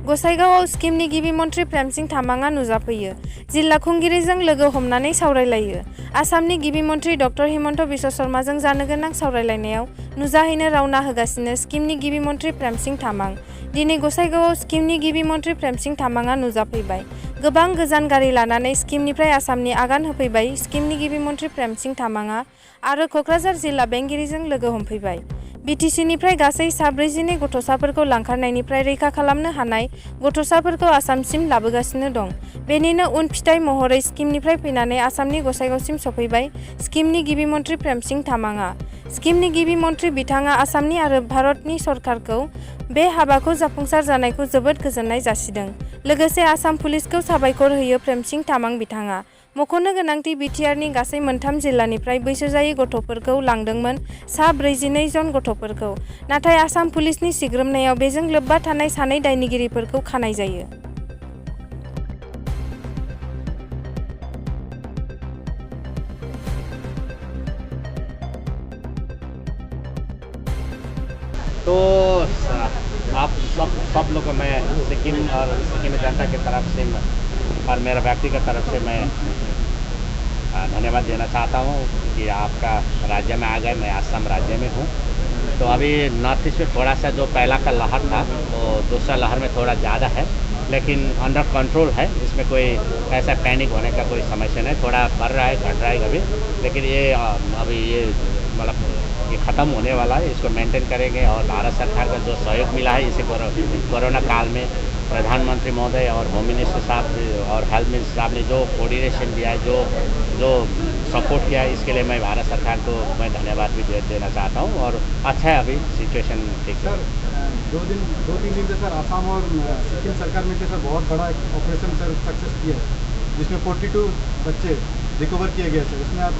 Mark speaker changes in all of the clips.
Speaker 1: गसाइगावआव स्किमनि गिबि मन्थ्रि प्रेमसिं तामाङा नुजाफैयो। जिल्ला खुंगिरिजों लोगो हमनानै सावरायलायो। आसामनि गिबि मन्थ्रि डक्टर हिमन्त बिश्व शर्माजों जानो गोनां सावरायलायनायाव नुजाहैनो रावना होगासिनो स्किमनि गिबि मन्थ्रि प्रेमसिं तामाङ। दिनै गसाइगावआव स्किमनि गिबि मन्थ्रि प्रेमसिं तामाङा नुजाफैबाय। गोबां गोजान गारि लानानै स्किमनिफ्राय आसामनि आगान होफैबाय स्किमनि गिबि मन्थ्रि प्रेमसिं तामाङा आरो क'क्राझार जिल्ला बेंगिरिजों लोगो हमफैबाय। बिटिसिनिफ्राय गासै 42 गथ'साफोरखौ लांखारनायनिफ्राय रैखा खालामनो हानाय गथ'साफोरखौ आसामसिम लाबोगासिनो दं। बेनिनो उन फिथाइ महरै स्किमनिफ्राय फैनानै आसामनि गसाइगावसिम सफैबाय स्किमनि गिबि मन्थ्रि प्रेमसिं तामाङा। स्किमनि गिबि मन्थ्रि बिथाङा आसामनि आरो भारतनि सरकारखौ बे हाबाखौ जाफुंसार जानायखौ जोबोद गोजोननाय जासिदों। लोगोसे आसाम पुलिसखौ साबायखर होयो प्रेमसिं तामां बिथाङा। मख'नो गोनांथि बिटिआरनि गासै 3 जिल्लानिफ्राय बैसो जायै गथ'फोरखौ लांदोंमोन 42 जन गथ'फोरखौ। नाथाय आसाम पुलिसनि सिग्रोमनायाव बेजों लोब्बा थानाय 2 दायनिगिरिफोरखौ खानाय जायो।
Speaker 2: तो आप सब लोग को मैं सिक्किम और सिक्किम जनता की तरफ से और मेरा व्यक्तिगत तरफ से मैं धन्यवाद देना चाहता हूँ कि आपका राज्य में आ गए। मैं आसाम राज्य में हूँ। तो अभी नॉर्थ ईस्ट में थोड़ा सा जो पहला का लहर था वो दूसरा लहर में थोड़ा ज़्यादा है, लेकिन अंडर कंट्रोल है। इसमें कोई ऐसा पैनिक होने का कोई समस्या नहीं। थोड़ा बढ़ रहा है, घट रहा है कभी, लेकिन ये अभी ये मतलब ये ख़त्म होने वाला है। इसको मेंटेन करेंगे और भारत सरकार का जो सहयोग मिला है इसे कोरोना काल में प्रधानमंत्री महोदय और होम मिनिस्टर साहब और हेल्थ मिनिस्टर साहब ने जो कोऑर्डिनेशन दिया है, जो सपोर्ट किया है, इसके लिए मैं भारत सरकार को मैं धन्यवाद भी देना चाहता हूँ। और अच्छा है, अभी सिचुएशन ठीक है।
Speaker 3: 2-3 दिन से सर आसाम और सिक्किम सरकार में सर बहुत बड़ा ऑपरेशन सर सक्सेस किया है, जिसमें 42 बच्चे रिकवर किए गए थे। इसमें आप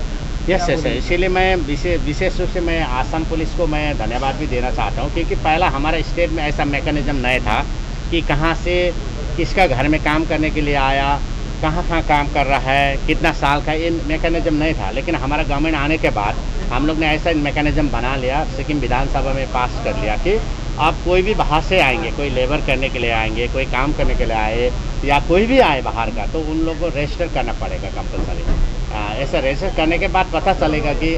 Speaker 2: यस, इसीलिए मैं विशेष रूप से मैं आसाम पुलिस को मैं धन्यवाद भी देना चाहता हूँ, क्योंकि पहला हमारा स्टेट में ऐसा मैकेनिज्म नहीं था कि कहाँ से किसका घर में काम करने के लिए आया, कहाँ काम कर रहा है, कितना साल का, ये मैकेनिज्म नहीं था। लेकिन हमारा गवर्नमेंट आने के बाद हम लोग ने ऐसा मैकेनिज्म बना लिया, सिक्किम विधानसभा में पास कर लिया कि आप कोई भी बाहर से आएंगे, कोई लेबर करने के लिए आएंगे, कोई काम करने के लिए आए या कोई भी आए बाहर का, तो उन लोगों को रजिस्टर करना पड़ेगा कंपलसरी। ऐसा रजिस्टर करने के बाद पता चलेगा कि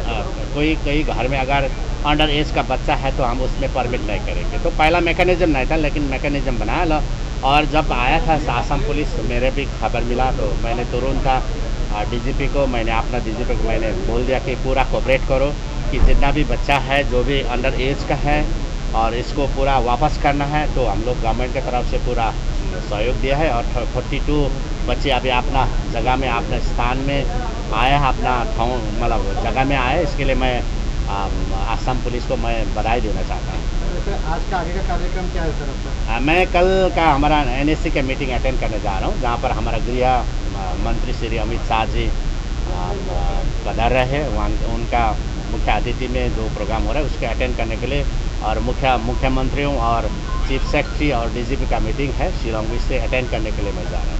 Speaker 2: कोई घर में अगर अंडर एज का बच्चा है तो हम उसमें परमिट नहीं करेंगे। तो पहला मैकेनिज्म नहीं था, लेकिन मैकेनिज्म बनाया लो। और जब आया था आसाम पुलिस, मेरे भी खबर मिला तो मैंने तुरंत डीजीपी को मैंने बोल दिया कि पूरा कोऑपरेट करो, कि जितना भी बच्चा है जो भी अंडर एज का है और इसको पूरा वापस करना है। तो हम लोग गवर्नमेंट की तरफ से पूरा सहयोग दिया है और 42 बच्चे अभी अपना जगह में, अपने स्थान में आए हैं, अपना मतलब जगह में आए। इसके लिए मैं आसाम पुलिस को मैं बधाई देना चाहता हूँ।
Speaker 3: आज का आगे का कार्यक्रम क्या है सर?
Speaker 2: मैं कल का हमारा NSC का मीटिंग अटेंड करने जा रहा हूँ, जहाँ पर हमारा गृह मंत्री श्री अमित शाह जी पधार रहे हैं। वहाँ उनका मुख्य अतिथि में जो प्रोग्राम हो रहा है उसके अटेंड करने के लिए, और मुख्यमंत्रियों और चीफ सेक्रेटरी और डीजीपी का मीटिंग है शिलोंग से अटेंड करने के लिए मैं जा रहा हूँ।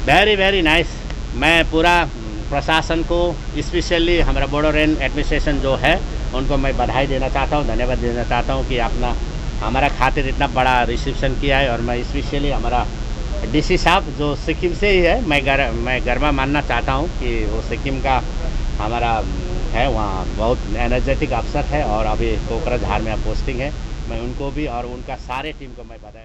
Speaker 2: Very nice. मैं पूरा प्रशासन को, स्पेशली हमारा बोडोरेन एडमिनिस्ट्रेशन जो है उनको मैं बधाई देना चाहता हूँ, धन्यवाद देना चाहता हूँ कि हमारा खातिर इतना बड़ा रिसेप्शन किया है। और मैं स्पेशली हमारा डीसी साहब जो सिक्किम से ही है, मैं गर्व मानना चाहता हूँ कि वो सिक्किम का हमारा है, वहाँ बहुत एनर्जेटिक अफसर है और अभी कोकराझार में पोस्टिंग है। मैं उनको भी और उनका सारे टीम को मैं बधाई